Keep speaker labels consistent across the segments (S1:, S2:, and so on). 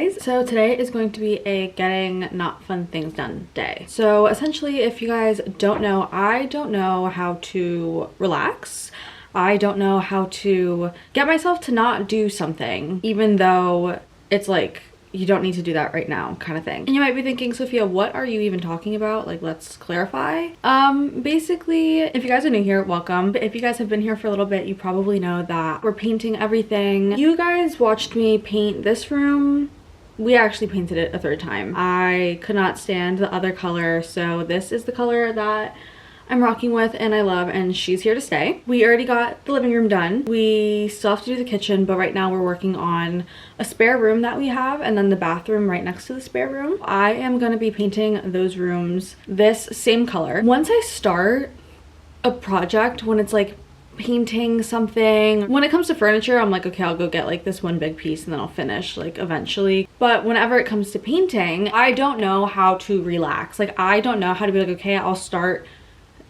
S1: guys. So today is going to be a getting not fun things done day. So essentially, if you guys don't know, I don't know how to relax. I don't know how to get myself to not do something, even though it's like, you don't need to do that right now kind of thing. And you might be thinking, Sophia, what are you even talking about? Like, let's clarify. Basically, if you guys are new here, welcome. But if you guys have been here for a little bit, you probably know that we're painting everything. You guys watched me paint this room. We actually painted it a third time. I could not stand the other color, so this is the color that I'm rocking with and I love, and she's here to stay. We already got the living room done. We still have to do the kitchen, but right now we're working on a spare room that we have and then the bathroom right next to the spare room. I am gonna be painting those rooms this same color. Once I start a project, when it's like painting something, when it comes to furniture, I'm like, okay, I'll go get like this one big piece and then I'll finish like eventually. But whenever it comes to painting, I don't know how to relax. Like, I don't know how to be like, okay, I'll start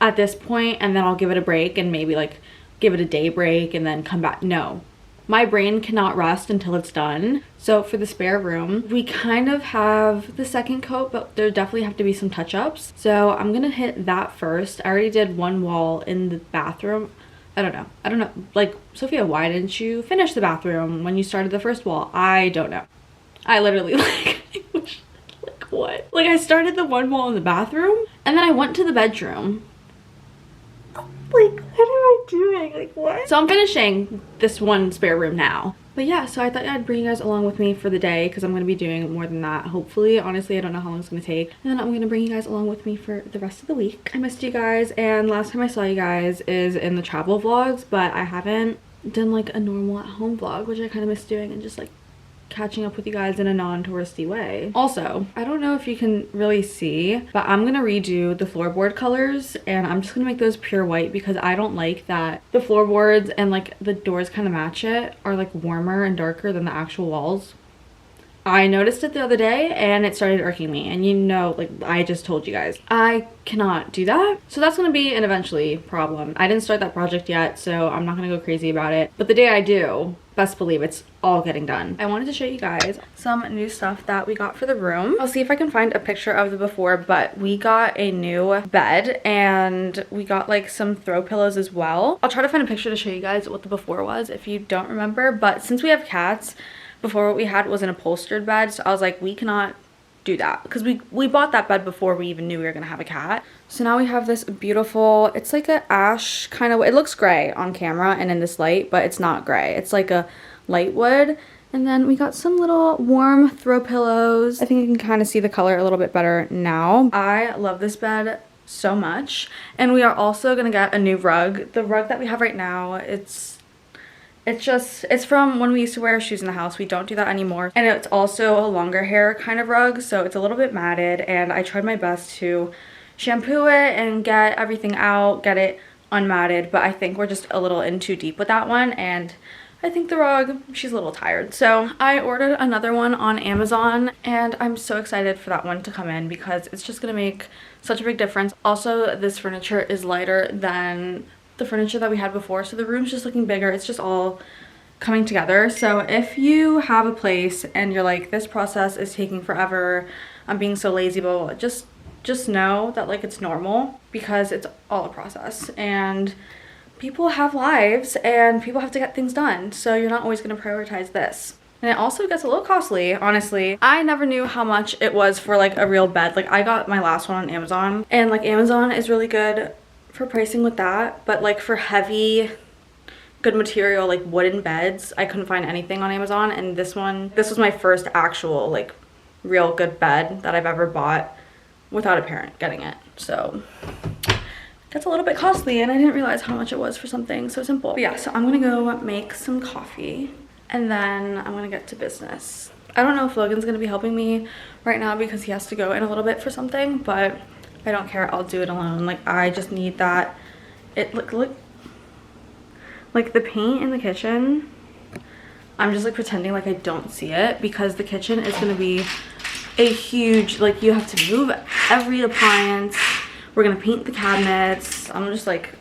S1: at this point and then I'll give it a break and maybe like give it a day break and then come back. No, my brain cannot rest until it's done. So for the spare room, we kind of have the second coat, but there definitely have to be some touch-ups. So I'm gonna hit that first. I already did one wall in the bathroom. I don't know, like, Sophia, why didn't you finish the bathroom when you started the first wall? I don't know. I literally like what? Like, I started the one wall in the bathroom and then I went to the bedroom. Like, what am I doing? Like, what? So I'm finishing this one spare room now. But yeah, so I thought I'd bring you guys along with me for the day because I'm going to be doing more than that, hopefully. Honestly, I don't know how long it's going to take. And then I'm going to bring you guys along with me for the rest of the week. I missed you guys, and last time I saw you guys is in the travel vlogs, but I haven't done like a normal at home vlog, which I kind of miss doing, and just like catching up with you guys in a non-touristy way. Also, I don't know if you can really see, but I'm gonna redo the floorboard colors and I'm just gonna make those pure white because I don't like that the floorboards and like the doors kind of match it are like warmer and darker than the actual walls. I noticed it the other day and it started irking me, and you know, like I just told you guys, I cannot do that. So that's gonna be an eventually problem. I didn't start that project yet, so I'm not gonna go crazy about it. But the day I do, best believe it's all getting done. I wanted to show you guys some new stuff that we got for the room. I'll see if I can find a picture of the before, but we got a new bed and we got like some throw pillows as well. I'll try to find a picture to show you guys what the before was if you don't remember, but since we have cats, before what we had was an upholstered bed, so I was like, we cannot do that because we bought that bed before we even knew we were gonna have a cat. So now we have this beautiful, it's like a ash kind of, it looks gray on camera and in this light, but it's not gray, it's like a light wood. And then we got some little warm throw pillows. I think you can kind of see the color a little bit better now. I love this bed so much. And we are also gonna get a new rug. The rug that we have right now, it's from when we used to wear shoes in the house. We don't do that anymore. And it's also a longer hair kind of rug, so it's a little bit matted, and I tried my best to shampoo it and get everything out, get it unmatted, but I think we're just a little in too deep with that one, and I think the rug, she's a little tired. So I ordered another one on Amazon, and I'm so excited for that one to come in because it's just gonna make such a big difference. Also, this furniture is lighter than the furniture that we had before, so the room's just looking bigger. It's just all coming together. So if you have a place and you're like, this process is taking forever, I'm being so lazy, but just know that like it's normal because it's all a process, and people have lives and people have to get things done, so you're not always going to prioritize this. And it also gets a little costly, honestly. I never knew how much it was for like a real bed. Like, I got my last one on Amazon, and like Amazon is really good for pricing with that, but like for heavy good material like wooden beds, I couldn't find anything on Amazon. And this was my first actual like real good bed that I've ever bought without a parent getting it, so that's a little bit costly, and I didn't realize how much it was for something so simple. But yeah, so I'm gonna go make some coffee and then I'm gonna get to business. I don't know if Logan's gonna be helping me right now because he has to go in a little bit for something, but I don't care, I'll do it alone. Like, I just need that. It look like the paint in the kitchen, I'm just like pretending like I don't see it because the kitchen is gonna be a huge, like, you have to move every appliance. We're gonna paint the cabinets. I'm just like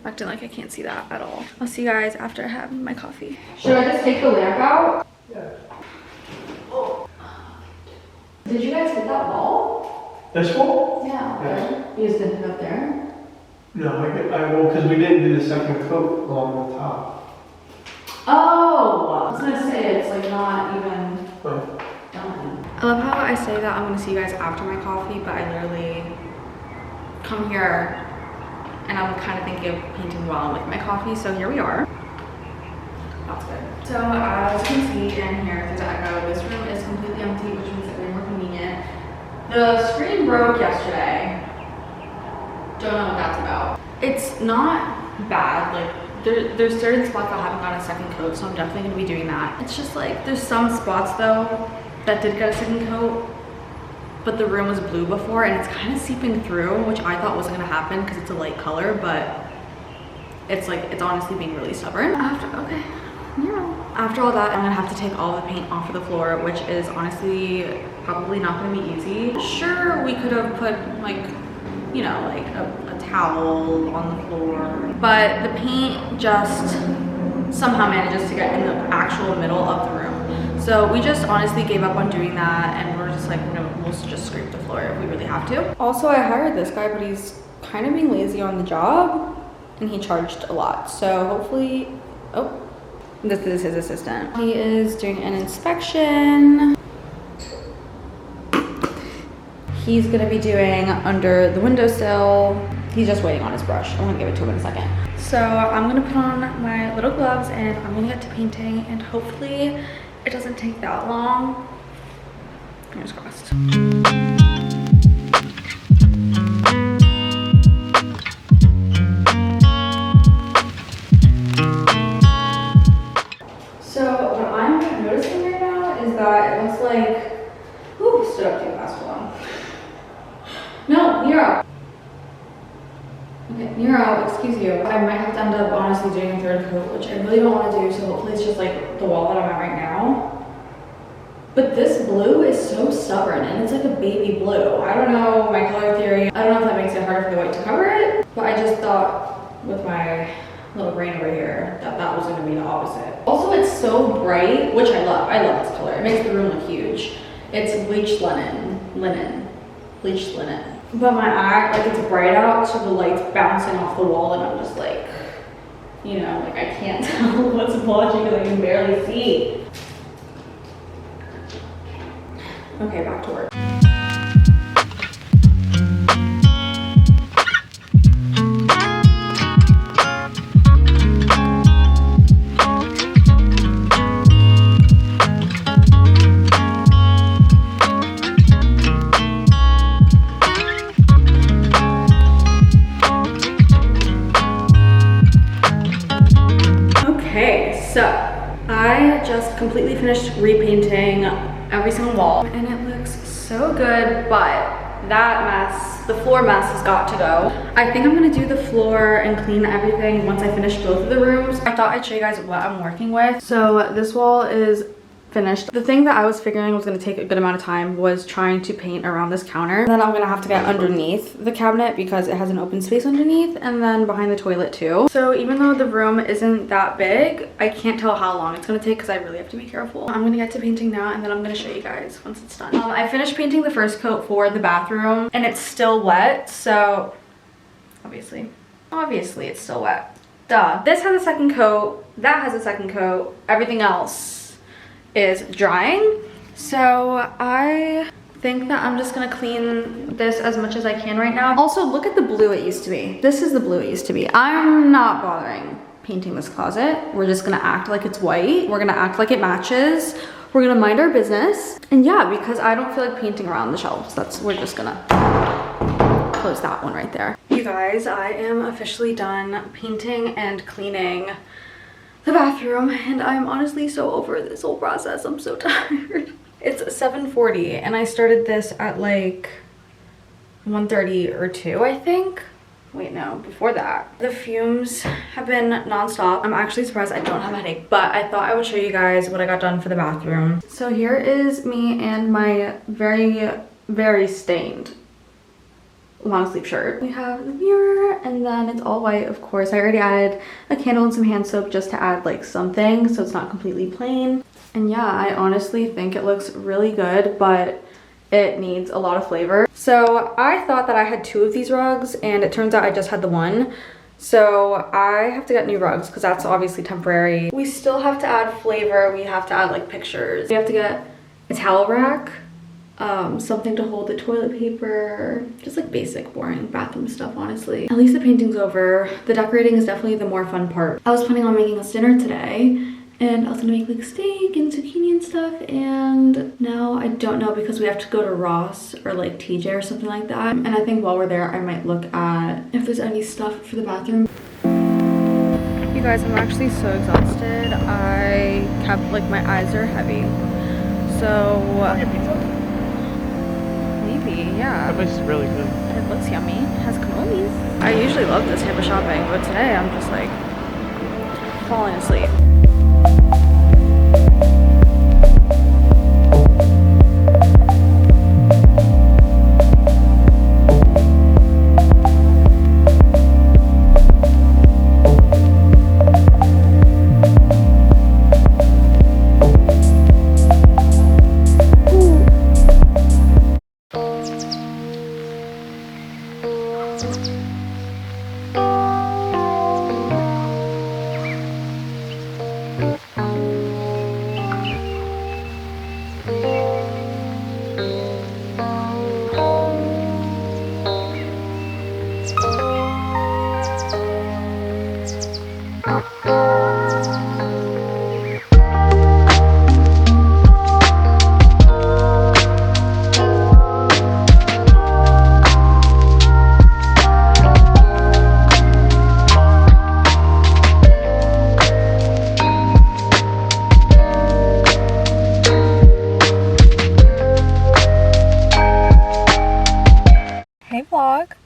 S1: acting like I can't see that at all. I'll see you guys after I have my coffee. Should I just take the lamp out? Yeah. Did you guys hit that wall?
S2: This wall?
S1: Yeah.
S2: Yes.
S1: You just didn't hit up there?
S2: No, I will, because we didn't do the second coat along the top.
S1: Oh! I was gonna say, it's like not even
S2: Oh.
S1: done. I love how I say that I'm gonna see you guys after my coffee, but I literally come here and I'm kind of thinking of painting while I'm with my coffee, so here we are. That's good. So as you can see in here through the echo, this room is completely empty, which means it's way more convenient. The screen broke yesterday. Don't know what that's about. It's not bad. Like there's certain spots that haven't gotten a second coat, so I'm definitely gonna be doing that. It's just like there's some spots though that did get a second coat, but the room was blue before and it's kind of seeping through, which I thought wasn't gonna happen because it's a light color, but it's like it's honestly being really stubborn. After all that, I'm gonna have to take all the paint off of the floor, which is honestly probably not gonna be easy. Sure, we could have put like, you know, like a towel on the floor, but the paint just somehow manages to get in the actual middle of the room. So we just honestly gave up on doing that, and we're just like, no, we'll just scrape the floor if we really have to. Also, I hired this guy, but he's kind of being lazy on the job, and he charged a lot. So hopefully, oh, this is his assistant. He is doing an inspection. He's gonna be doing under the windowsill. He's just waiting on his brush. I'm gonna give it to him in a second. So I'm gonna put on my little gloves and I'm gonna get to painting, and hopefully it doesn't take that long. Fingers crossed. So what I'm noticing right now is that it looks like, ooh, stood up too fast, hold on. No, Nero. Okay, Nero, excuse you. I might have to end up honestly doing a third coat, which I really don't want to do, so hopefully it's just like the wall that I'm at right now. But this blue is so stubborn, and it's like a baby blue. I don't know my color theory. I don't know if that makes it harder for the white to cover it, but I just thought with my little brain over here that that was going to be the opposite. Also, it's so bright, which I love. I love this color. It makes the room look huge. It's bleached bleached linen. But my eye, like it's bright out, so the light's bouncing off the wall, and I'm just like, you know, like I can't tell what's blotchy because I can barely see. Okay, back to work. I just completely finished repainting every single wall and it looks so good, but that mess, the floor mess, has got to go. I think I'm gonna do the floor and clean everything once I finish both of the rooms. I thought I'd show you guys what I'm working with. So this wall is finished. The thing that I was figuring was going to take a good amount of time was trying to paint around this counter. And then I'm going to have to get underneath the cabinet because it has an open space underneath, and then behind the toilet too. So even though the room isn't that big, I can't tell how long it's going to take because I really have to be careful. I'm going to get to painting now, and then I'm going to show you guys once it's done. I finished painting the first coat for the bathroom and it's still wet, so obviously it's still wet. Duh. This has a second coat, that has a second coat, everything else is drying. So I think that I'm just gonna clean this as much as I can right now. Also, look at the blue it used to be. This is the blue it used to be. I'm not bothering painting this closet. We're just gonna act like it's white. We're gonna act like it matches. We're gonna mind our business. And yeah, because I don't feel like painting around the shelves. We're just gonna close that one right there. You guys, I am officially done painting and cleaning the bathroom, and I'm honestly so over this whole process. I'm so tired. It's 7:40 and I started this at like 1:30 or 2, I think. Wait, no, before that. The fumes have been nonstop. I'm actually surprised I don't have a headache, but I thought I would show you guys what I got done for the bathroom. So here is me and my very, very stained long sleeve shirt. We have the mirror, and then it's all white, of course. I already added a candle and some hand soap just to add like something so it's not completely plain. And yeah, I honestly think it looks really good, but it needs a lot of flavor. So I thought that I had 2 of these rugs and it turns out I just had the 1. So I have to get new rugs because that's obviously temporary. We still have to add flavor. We have to add like pictures. We have to get a towel rack, something to hold the toilet paper, just like basic boring bathroom stuff, honestly. At least the painting's over. The decorating is definitely the more fun part. I was planning on making us dinner today and I was gonna make like steak and zucchini and stuff, and now I don't know because we have to go to Ross or like TJ or something like that. And I think while we're there I might look at if there's any stuff for the bathroom. You guys, I'm actually so exhausted. I kept like my eyes are heavy. So maybe, yeah.
S2: That place is really good.
S1: It looks yummy. It has cannolis. I usually love this type of shopping, but today I'm just like falling asleep.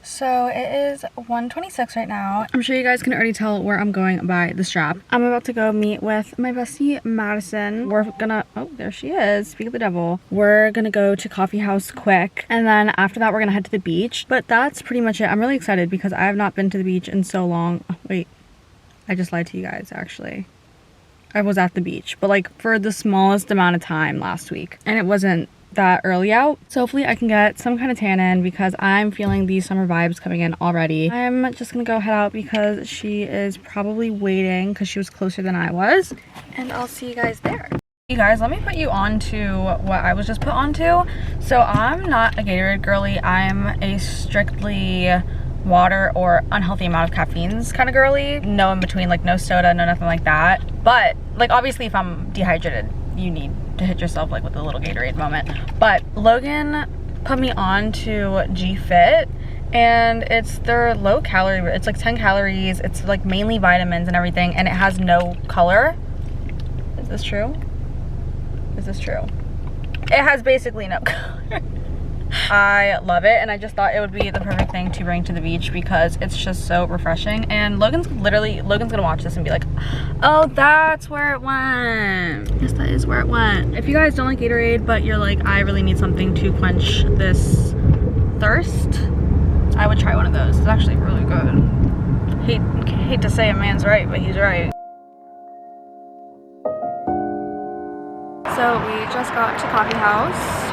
S1: So it is 1:26 right now. I'm sure you guys can already tell where I'm going by the strap. I'm about to go meet with my bestie Madison. We're gonna, oh, there she is, speak of the devil. We're gonna go to coffee house quick, and then after that we're gonna head to the beach. But that's pretty much it. I'm really excited because I have not been to the beach in so long. Oh, wait, I just lied to you guys actually. I was at the beach, but like for the smallest amount of time last week, and it wasn't that early out. So hopefully I can get some kind of tan in because I'm feeling these summer vibes coming in already. I'm just gonna go head out because she is probably waiting because she was closer than I was, and I'll see you guys there. You guys, let me put you on to what I was just put onto. So I'm not a Gatorade girly. I'm a strictly water or unhealthy amount of caffeines kind of girly. No in between, like no soda, no nothing like that. But like obviously if I'm dehydrated, you need to hit yourself like with a little Gatorade moment. But Logan put me on to G-Fit, and it's their low calorie, it's like 10 calories, it's like mainly vitamins and everything, and it has no color. Is this true? Is this true? It has basically no color. I love it, and I just thought it would be the perfect thing to bring to the beach because it's just so refreshing. And Logan's gonna watch this and be like, oh, that's where it went. Yes, that is where it went. If you guys don't like Gatorade but you're like, I really need something to quench this thirst, I would try one of those. It's actually really good. Hate to say a man's right, but he's right. So we just got to coffee house.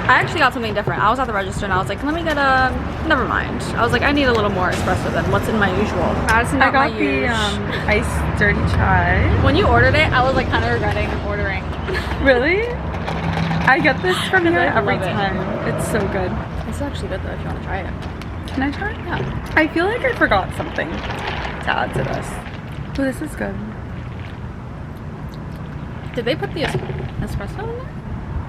S1: I actually got something different. I was at the register and I was like, let me get a, never mind. I was like, I need a little more espresso than what's in my usual. Madison got my
S3: the iced dirty chai.
S1: When you ordered it, I was like kind of regretting ordering.
S3: Really? I get this from here every
S1: love it.
S3: time. It's so good.
S1: It's actually good though if you want to try it.
S3: Can I try it?
S1: Yeah.
S3: I feel like I forgot something to add to this. Oh, this is good.
S1: Did they put the espresso in there?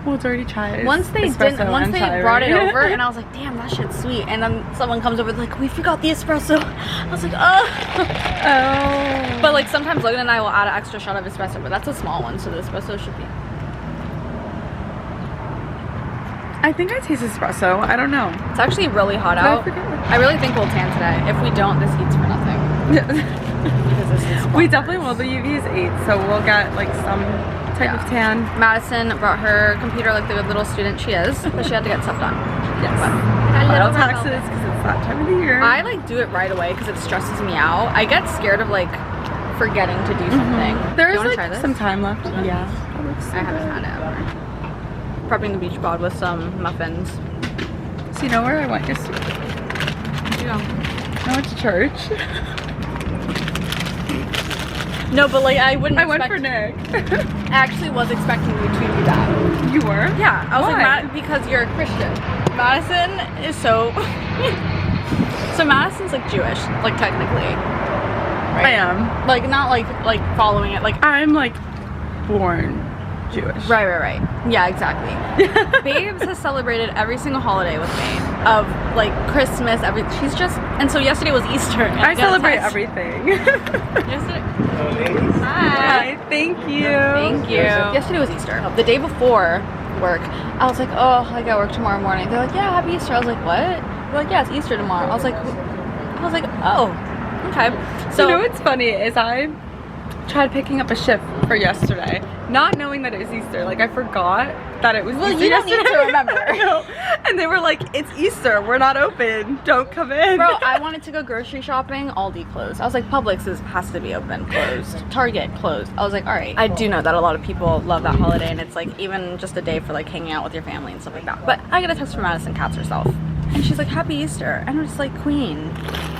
S3: Well, dirty chai.
S1: Once they brought it over, and I was like, damn, that shit's sweet. And then someone comes over like, we forgot the espresso. I was like, oh.
S3: Oh.
S1: But like sometimes Logan and I will add an extra shot of espresso, but that's a small one, so the espresso should be.
S3: I think I taste espresso. I don't know.
S1: It's actually really hot out. I really think we'll tan today. If we don't, this heat's for nothing. Because this is
S3: We definitely will. The UV is 8, so we'll get like some type of tan.
S1: Madison brought her computer like the good little student she is, but she had to get stuff done.
S3: Yes.
S1: Hello,
S3: File taxes because it's that time of the year.
S1: I like do it right away because it stresses me out. I get scared of like forgetting to do something.
S3: There's
S1: do you
S3: like
S1: try this?
S3: some time left. Yeah.
S1: I haven't had it ever. prepping the beach bod with some muffins.
S3: So you know where I went yesterday?
S1: Yeah.
S3: I went to church.
S1: No, but like I wouldn't.
S3: I went for Nick.
S1: I actually was expecting you to do that.
S3: You were?
S1: Yeah, I was
S3: Why?
S1: like, because you're a Christian. Madison is so. So Madison's like Jewish, like technically. Right?
S3: I am.
S1: Like not like following it. Like
S3: I'm like born Jewish.
S1: right. Yeah, exactly. Babes has celebrated every single holiday with me. Of like Christmas, she's just, and so yesterday was Easter. And
S3: I celebrate everything.
S1: Yesterday.
S3: Hi, thank you.
S1: Thank you. Yesterday was Easter. The day before work, I was like, oh, I got work tomorrow morning. They're like, yeah, happy Easter. I was like, what? They're like, yeah, it's Easter tomorrow. I was like, oh, okay. So
S3: you know what's funny is I tried picking up a shift for yesterday, not knowing that it was Easter. Like I forgot that it was Easter.
S1: You don't need to remember.
S3: No. And they were like, it's Easter, we're not open, don't come in.
S1: Bro, I wanted to go grocery shopping, Aldi closed. I was like, Publix has to be open, closed. Target closed. I was like, all right. I do know that a lot of people love that holiday, and it's like even just a day for like hanging out with your family and stuff like that. But I got a text from Madison Katz herself, and she's like, happy Easter. And I'm just like, queen.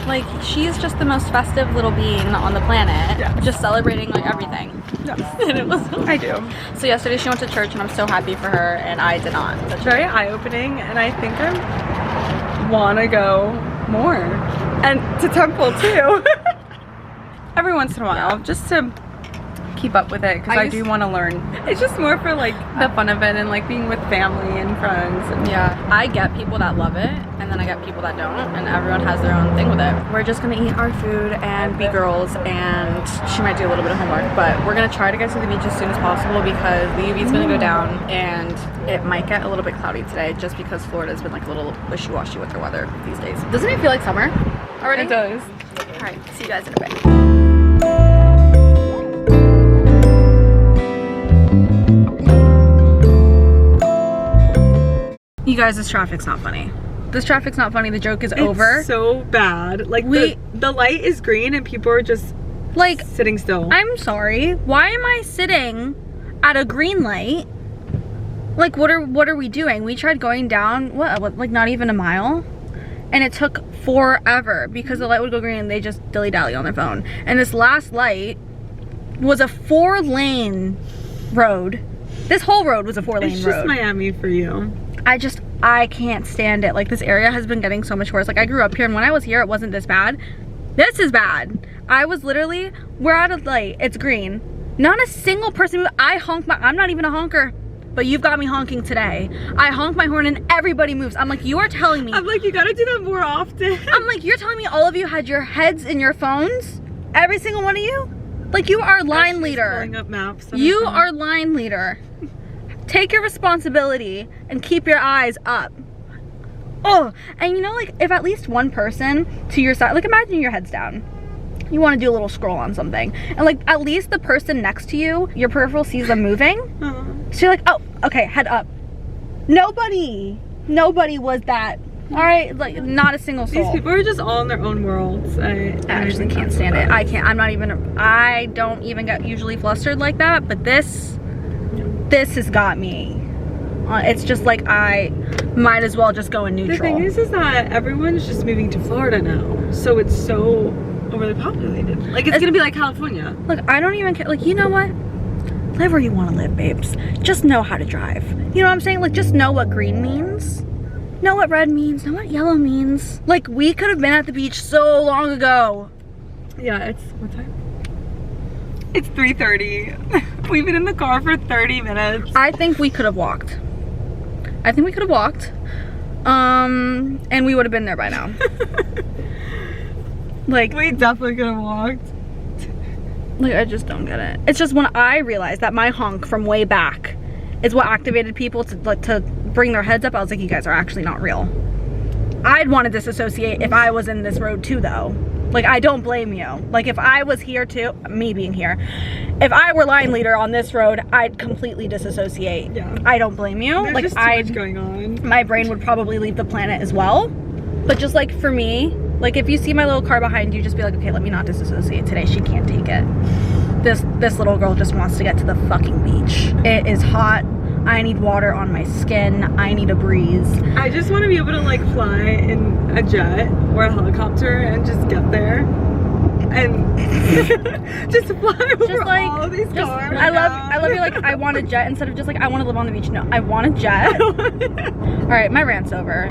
S1: Like, she's just the most festive little being on the planet.
S3: Yeah.
S1: Just celebrating like everything.
S3: Yes.
S1: And it was
S3: I do.
S1: So yesterday she went to church, and I'm so happy for her, and I did not.
S3: It's very eye-opening, and I think I want to go more. And to temple too. Every once in a while, just to keep up with it, because I do want to learn. It's just more for like the fun of it and like being with family and friends. And
S1: yeah, I get people that love it, and then I get people that don't, and everyone has their own thing with it. We're just gonna eat our food and be girls, and she might do a little bit of homework, but we're gonna try to get to the beach as soon as possible because the UV is gonna go down, and it might get a little bit cloudy today just because Florida's been like a little wishy-washy with their weather these days. Doesn't it feel like summer already?
S3: it does.
S1: All right, see you guys in a bit. You guys, this traffic's not funny. This traffic's not funny. The joke is over.
S3: It's so bad. Like the light is green and people are just
S1: like
S3: sitting still.
S1: I'm sorry. Why am I sitting at a green light? Like what are we doing? We tried going down what like not even a mile, and it took forever because the light would go green and they just dilly-dally on their phone. And this last light was a 4-lane road. This whole road was a 4-lane road.
S3: It's just Miami for you.
S1: I can't stand it. Like, this area has been getting so much worse. Like, I grew up here, and when I was here, it wasn't this bad. This is bad. I was literally, we're at a light, it's green. Not a single person, I'm not even a honker, but you've got me honking today. I honk my horn and everybody moves. I'm like, you are telling me.
S3: I'm like, you gotta do that more often.
S1: I'm like, you're telling me all of you had your heads in your phones? Every single one of you? Like, you are line leader.
S3: Pulling up maps.
S1: You are line leader. Take your responsibility and keep your eyes up. Oh, and you know, like, if at least one person to your side, like, imagine your head's down. You want to do a little scroll on something. And, like, at least the person next to you, your peripheral sees them moving. So you're like, oh, okay, head up. Nobody was that. All right, like, not a single soul.
S3: These people are just all in their own worlds. I
S1: actually can't stand it. I don't even get usually flustered like that, but this has got me. It's just like I might as well just go in neutral.
S3: The thing is that everyone's just moving to Florida now, so it's so overly populated. Like it's gonna be like California.
S1: Look, I don't even care. Like, you know what? Live where you want to live, babes. Just know how to drive. You know what I'm saying? Like, just know what green means. Know what red means. Know what yellow means. Like, we could have been at the beach so long ago.
S3: Yeah, it's what time? It's 3:30. We've been in the car for 30 minutes.
S1: I think we could have walked. And we would have been there by now. Like,
S3: we definitely could have walked.
S1: Like, I just don't get it. It's just when I realized that my honk from way back is what activated people to bring their heads up, I was like, you guys are actually not real. I'd want to disassociate if I was in this road too, though. Like, I don't blame you. Like, if I was here too, me being here, if I were line leader on this road, I'd completely disassociate.
S3: Yeah.
S1: I don't blame you.
S3: There's
S1: like,
S3: just too much going on.
S1: My brain would probably leave the planet as well. But just like for me, like if you see my little car behind you, just be like, okay, let me not disassociate today. She can't take it. This little girl just wants to get to the fucking beach. It is hot. I need water on my skin. I need a breeze.
S3: I just want to be able to like fly in a jet or a helicopter and just get there and just fly over
S1: Just like
S3: all of these cars.
S1: I love you. Like, I want a jet instead of just like I want to live on the beach. No, I want a jet. All right, my rant's over.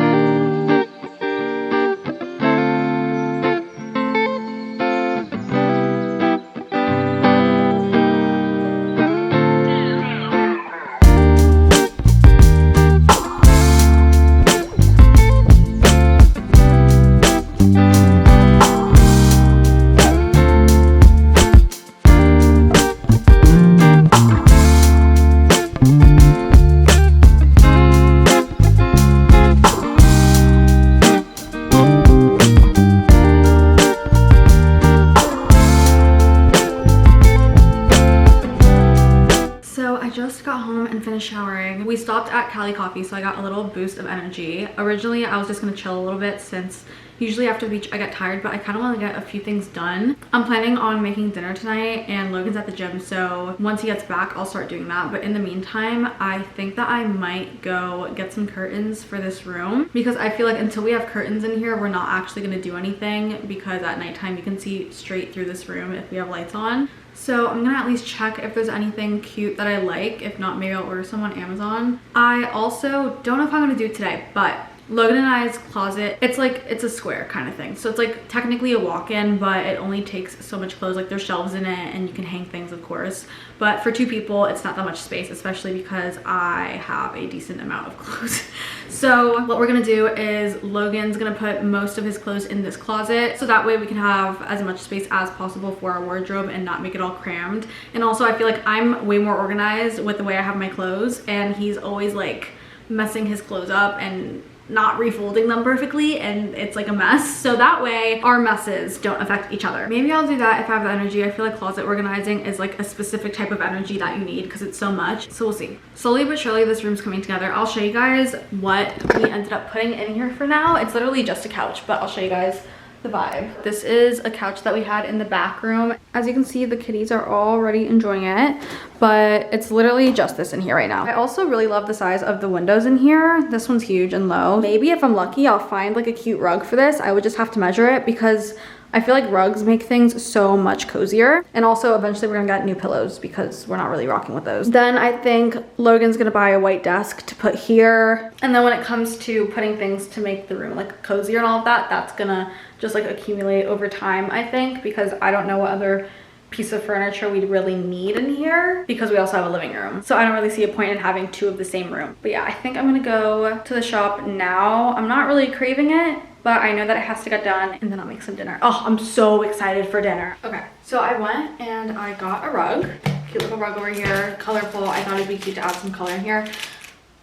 S1: Showering. We stopped at Cali Coffee, so I got a little boost of energy. Originally, I was just gonna chill a little bit since usually after the beach I get tired, but I kind of want to get a few things done. I'm planning on making dinner tonight, and Logan's at the gym, so once he gets back, I'll start doing that. But in the meantime, I think that I might go get some curtains for this room because I feel like until we have curtains in here, we're not actually gonna do anything because at nighttime you can see straight through this room if we have lights on. So I'm gonna at least check if there's anything cute that I like. If not, maybe I'll order some on Amazon. I also don't know if I'm gonna do it today, but Logan and I's closet, it's a square kind of thing. So it's like technically a walk-in, but it only takes so much clothes. Like there's shelves in it and you can hang things, of course. But for 2 people, it's not that much space, especially because I have a decent amount of clothes. So what we're gonna do is Logan's gonna put most of his clothes in this closet. So that way we can have as much space as possible for our wardrobe and not make it all crammed. And also I feel like I'm way more organized with the way I have my clothes, and he's always like messing his clothes up and not refolding them perfectly, and it's like a mess. So that way our messes don't affect each other. Maybe I'll do that if I have the energy. I feel like closet organizing is like a specific type of energy that you need because it's so much. So we'll see. Slowly but surely this room's coming together. I'll show you guys what we ended up putting in here for now. It's literally just a couch, but I'll show you guys the vibe. This is a couch that we had in the back room. As you can see, the kitties are already enjoying it, but it's literally just this in here right now. I also really love the size of the windows in here. This one's huge and low. Maybe if I'm lucky, I'll find like a cute rug for this. I would just have to measure it because I feel like rugs make things so much cozier. And also eventually we're gonna get new pillows because we're not really rocking with those. Then I think Logan's gonna buy a white desk to put here. And then when it comes to putting things to make the room like cozier and all of that, that's gonna just like accumulate over time, I think, because I don't know what other piece of furniture we'd really need in here because we also have a living room. So I don't really see a point in having 2 of the same room. But yeah, I think I'm gonna go to the shop now. I'm not really craving it, but I know that it has to get done, and then I'll make some dinner. Oh, I'm so excited for dinner. Okay, so I went and I got a rug. Cute little rug over here, colorful. I thought it'd be cute to add some color in here.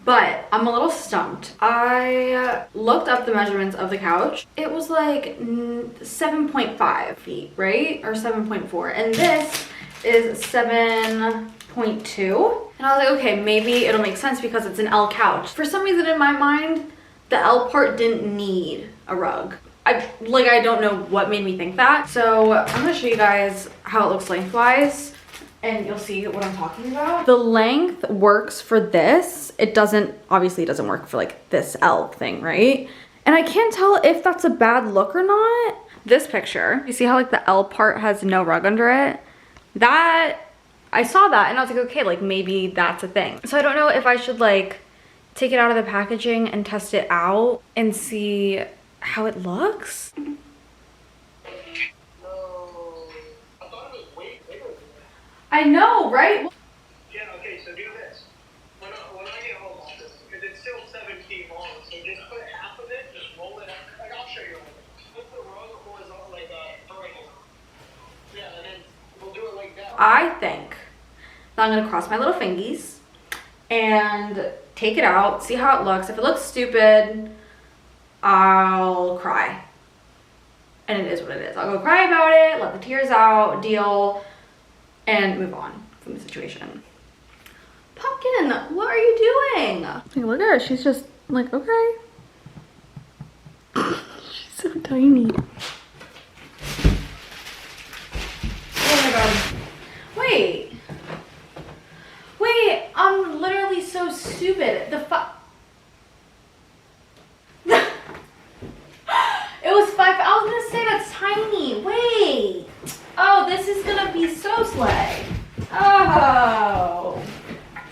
S1: But I'm a little stumped. I looked up the measurements of the couch. It was like 7.5 feet, right? Or 7.4. And this is 7.2. And I was like, okay, maybe it'll make sense because it's an L couch. For some reason in my mind, the L part didn't need a rug. I don't know what made me think that. So I'm gonna show you guys how it looks lengthwise, and you'll see what I'm talking about. The length works for this. It doesn't, obviously it doesn't work for like this L thing, right? And I can't tell if that's a bad look or not. This picture, you see how like the L part has no rug under it? That, I saw that and I was like, okay, like maybe that's a thing. So I don't know if I should like take it out of the packaging and test it out and see how it looks. I know, right?
S2: Yeah, okay, so do this. When I get home, I'll just, because it's still 7 feet long, so just put half of it, just roll it up. Like, I'll show you. Put the rug horizontal, like vertical. Yeah, and then we'll do it like that.
S1: I think that I'm gonna cross my little fingies and take it out, see how it looks. If it looks stupid, I'll cry. And it is what it is. I'll go cry about it, let the tears out, deal, and move on from the situation. Pumpkin, what are you doing? Like, look at her, she's just like, okay. She's so tiny. Oh my god. Wait, I'm literally so play. Oh,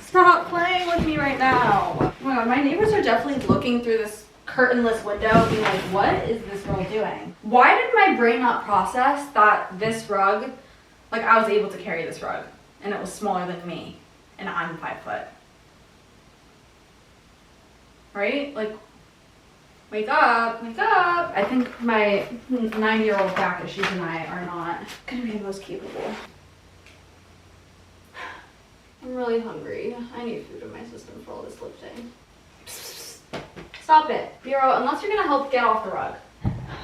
S1: stop playing with me right now. Oh my god, my neighbors are definitely looking through this curtainless window being like, what is this girl doing? Why did my brain not process that this rug, like I was able to carry this rug and it was smaller than me and I'm 5 foot? Right? Like, wake up, wake up. I think my 9-year-old back issues and I are not gonna be the most capable. I'm really hungry. I need food in my system for all this lifting. Stop it, Bureau, unless you're gonna help get off the rug.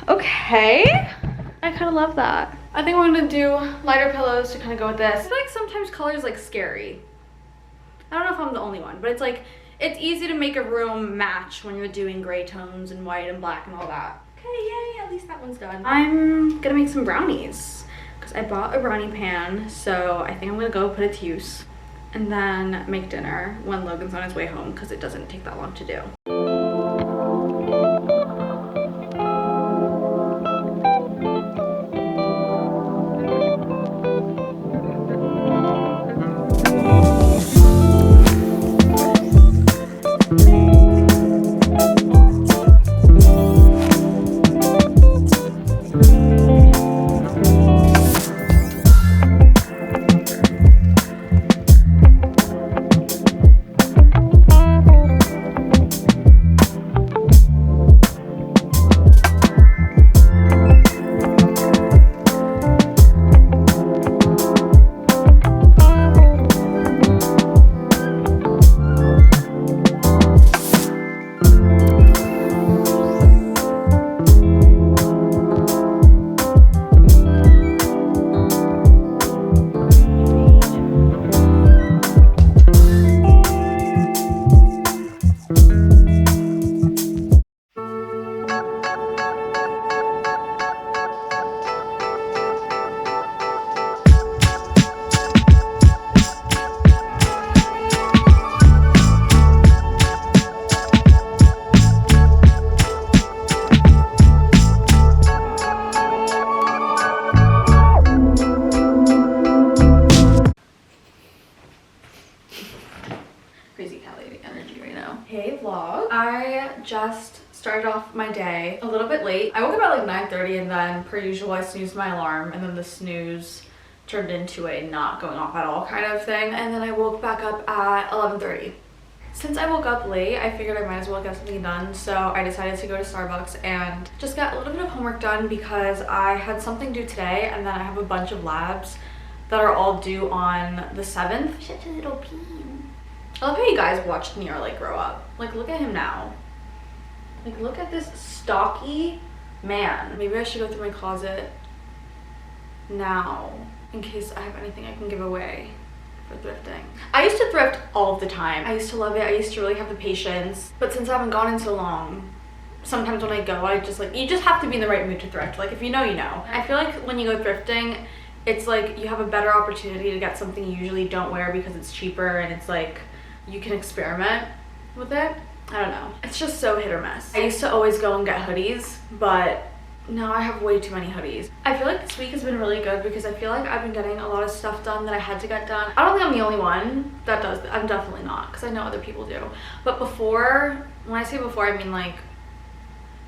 S1: Okay, I kind of love that. I think we're gonna do lighter pillows to kind of go with this. I feel like sometimes color is like scary. I don't know if I'm the only one, but it's like, it's easy to make a room match when you're doing gray tones and white and black and all that. Okay, yay, at least that one's done. I'm gonna make some brownies because I bought a brownie pan, so I think I'm gonna go put it to use and then make dinner when Logan's on his way home because it doesn't take that long to do. Crazy cat lady energy right now. Hey vlog. I just started off my day a little bit late. I woke up at like 9:30 and then per usual I snoozed my alarm and then the snooze turned into a not going off at all kind of thing. And then I woke back up at 11:30. Since I woke up late, I figured I might as well get something done. So I decided to go to Starbucks and just get a little bit of homework done because I had something due today and then I have a bunch of labs that are all due on the 7th. Such a little bean. I love how you guys watched Nero like grow up. Like look at him now. Like look at this stocky man. Maybe I should go through my closet now in case I have anything I can give away for thrifting. I used to thrift all of the time. I used to love it. I used to really have the patience. But since I haven't gone in so long, sometimes when I go, I just like, you just have to be in the right mood to thrift. Like if you know, you know. I feel like when you go thrifting, it's like you have a better opportunity to get something you usually don't wear because it's cheaper and it's like you can experiment with it. I don't know. It's just so hit or miss. I used to always go and get hoodies, but now I have way too many hoodies. I feel like this week has been really good because I feel like I've been getting a lot of stuff done that I had to get done. I don't think I'm the only one that does that. I'm definitely not because I know other people do. But before, when I say before, I mean like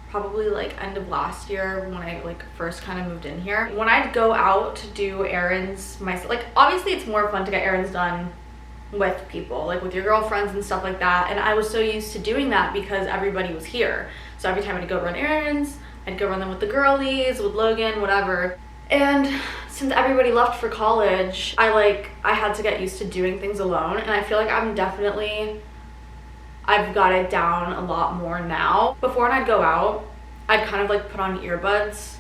S1: probably like end of last year when I like first kind of moved in here. When I'd go out to do errands myself, like obviously it's more fun to get errands done with people, like with your girlfriends and stuff like that, and I was so used to doing that because everybody was here. So every time I'd go run errands, I'd go run them with the girlies, with Logan, whatever. And since everybody left for college, I had to get used to doing things alone, and I feel like I've got it down a lot more now. Before when I'd go out, I'd kind of like put on earbuds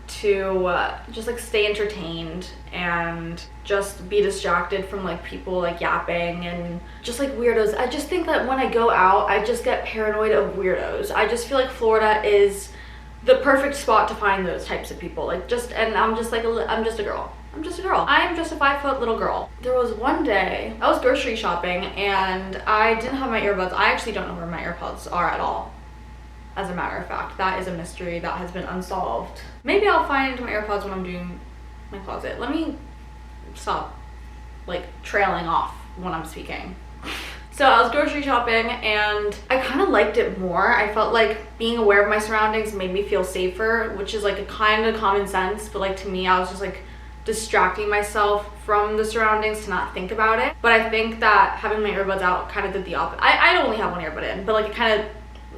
S1: to just like stay entertained and just be distracted from like people like yapping and just like weirdos. I just think that when I go out, I just get paranoid of weirdos. I just feel like Florida is the perfect spot to find those types of people. Like and I'm just like, I'm just a girl. I'm just a girl. I am just a 5 foot little girl. There was one day I was grocery shopping and I didn't have my earbuds. I actually don't know where my AirPods are at all. As a matter of fact, that is a mystery that has been unsolved. Maybe I'll find my AirPods when I'm doing my closet. Let me stop like trailing off when I'm speaking. So I was grocery shopping and I kind of liked it more. I felt like being aware of my surroundings made me feel safer, which is like a kind of common sense, but like to me, I was just like distracting myself from the surroundings to not think about it. But I think that having my earbuds out kind of did the opposite. I only have one earbud in, but like it kind of,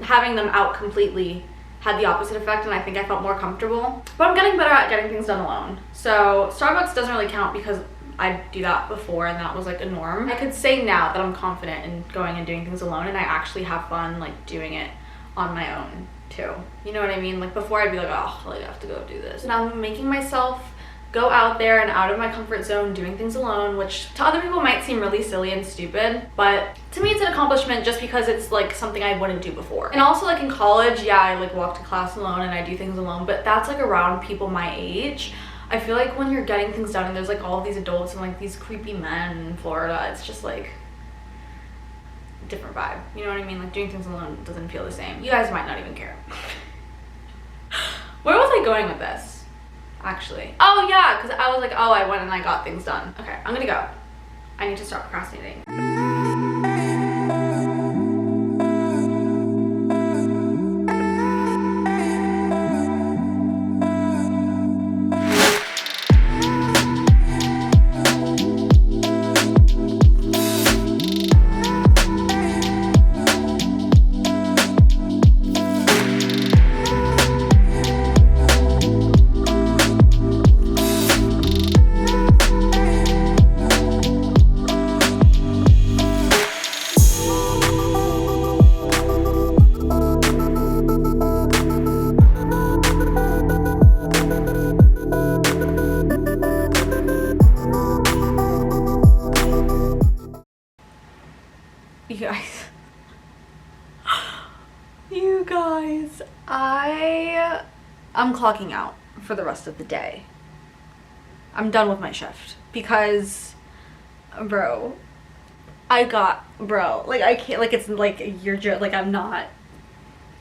S1: having them out completely had the opposite effect, and I think I felt more comfortable. But I'm getting better at getting things done alone. So Starbucks doesn't really count because I do that before and that was like a norm. I could say now that I'm confident in going and doing things alone, and I actually have fun like doing it on my own too. You know what I mean? Like before I'd be like, oh, like I have to go do this. And I'm making myself go out there and out of my comfort zone doing things alone, which to other people might seem really silly and stupid, but to me it's an accomplishment just because it's like something I wouldn't do before. And also like in college, yeah, I like walk to class alone and I do things alone, but that's like around people my age. I feel like when you're getting things done and there's like all of these adults and like these creepy men in Florida, it's just like a different vibe. You know what I mean? Like doing things alone doesn't feel the same. You guys might not even care. Where was I going with this? Actually, oh yeah, because I was like, oh, I went and I got things done. Okay, I'm gonna go. I need to stop procrastinating. You guys, I'm clocking out for the rest of the day. I'm done with my shift because, bro, like I can't, like it's like you're just like I'm not,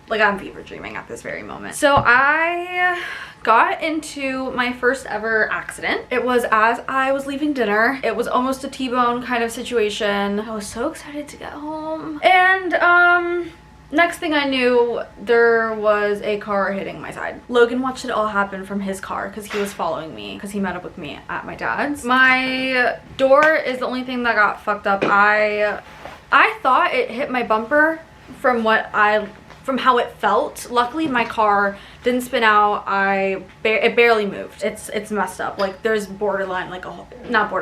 S1: like I'm fever dreaming at this very moment. So I got into my first ever accident. It was as I was leaving dinner. It was almost a T-bone kind of situation. I was so excited to get home. And next thing I knew, there was a car hitting my side. Logan watched it all happen from his car because he was following me because he met up with me at my dad's. My door is the only thing that got fucked up. I thought it hit my bumper from how it felt. Luckily my car didn't spin out. It barely moved. It's messed up. Like there's borderline like a hole,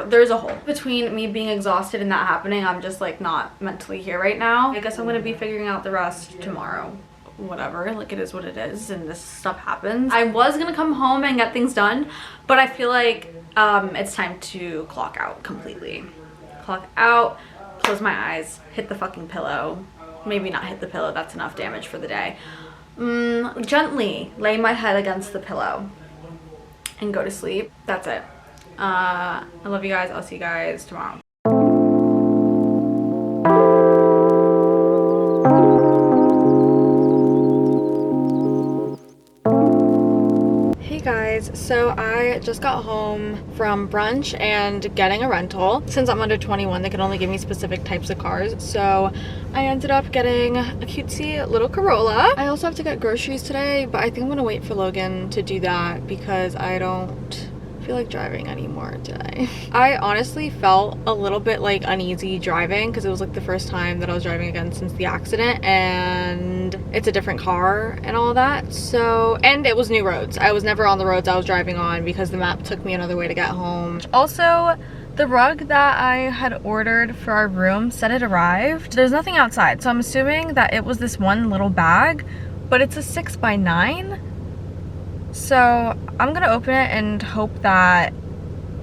S1: there's a hole between me being exhausted and that happening. I'm just like not mentally here right now. I guess I'm gonna be figuring out the rest tomorrow. Whatever, like it is what it is and this stuff happens. I was gonna come home and get things done, but I feel like it's time to clock out completely. Clock out, close my eyes, hit the fucking pillow. Maybe not hit the pillow, that's enough damage for the day. Gently lay my head against the pillow and go to sleep. That's it. I love you guys. I'll see you guys tomorrow. Guys, so I just got home from brunch and getting a rental. Since I'm under 21, they can only give me specific types of cars, so I ended up getting a cutesy little Corolla. I also have to get groceries today, but I think I'm gonna wait for Logan to do that because I don't feel like driving anymore today. I honestly felt a little bit like uneasy driving because it was like the first time that I was driving again since the accident, and it's a different car and all that. So, and it was new roads. I was never on the roads I was driving on because the map took me another way to get home. Also, the rug that I had ordered for our room said it arrived. There's nothing outside, so I'm assuming that it was this one little bag, but it's a 6x9. So I'm gonna open it and hope that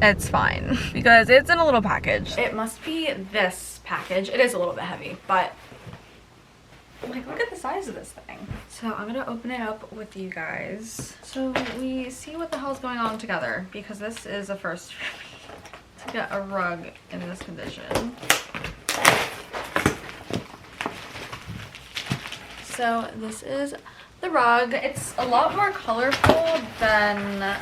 S1: it's fine because it's in a little package. It must be this package. It is a little bit heavy, but like look at the size of this thing. So I'm gonna open it up with you guys so we see what the hell's going on together, because this is a first for me to get a rug in this condition. So this is the rug. It's a lot more colorful than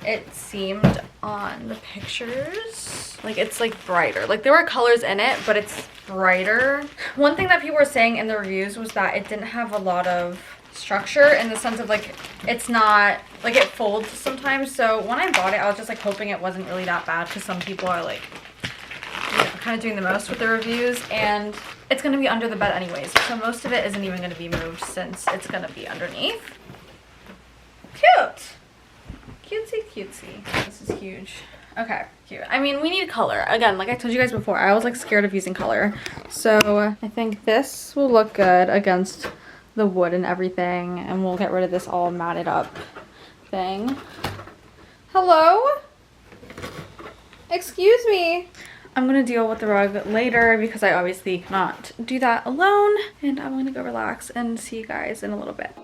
S1: it seemed on the pictures. Like it's like brighter. Like there were colors in it, but it's brighter. One thing that people were saying in the reviews was that it didn't have a lot of structure in the sense of like it's not like it folds sometimes. So when I bought it, I was just like hoping it wasn't really that bad because some people are like, you know, kind of doing the most with the reviews, and it's going to be under the bed anyways. So most of it isn't even going to be moved since it's going to be underneath. Cute. Cutesy cutesy. This is huge. Okay, cute. I mean, we need color. Again, like I told you guys before, I was like scared of using color. So I think this will look good against the wood and everything, and we'll get rid of this all matted up thing. Hello? Excuse me. I'm gonna deal with the rug later because I obviously cannot do that alone, and I'm gonna go relax and see you guys in a little bit.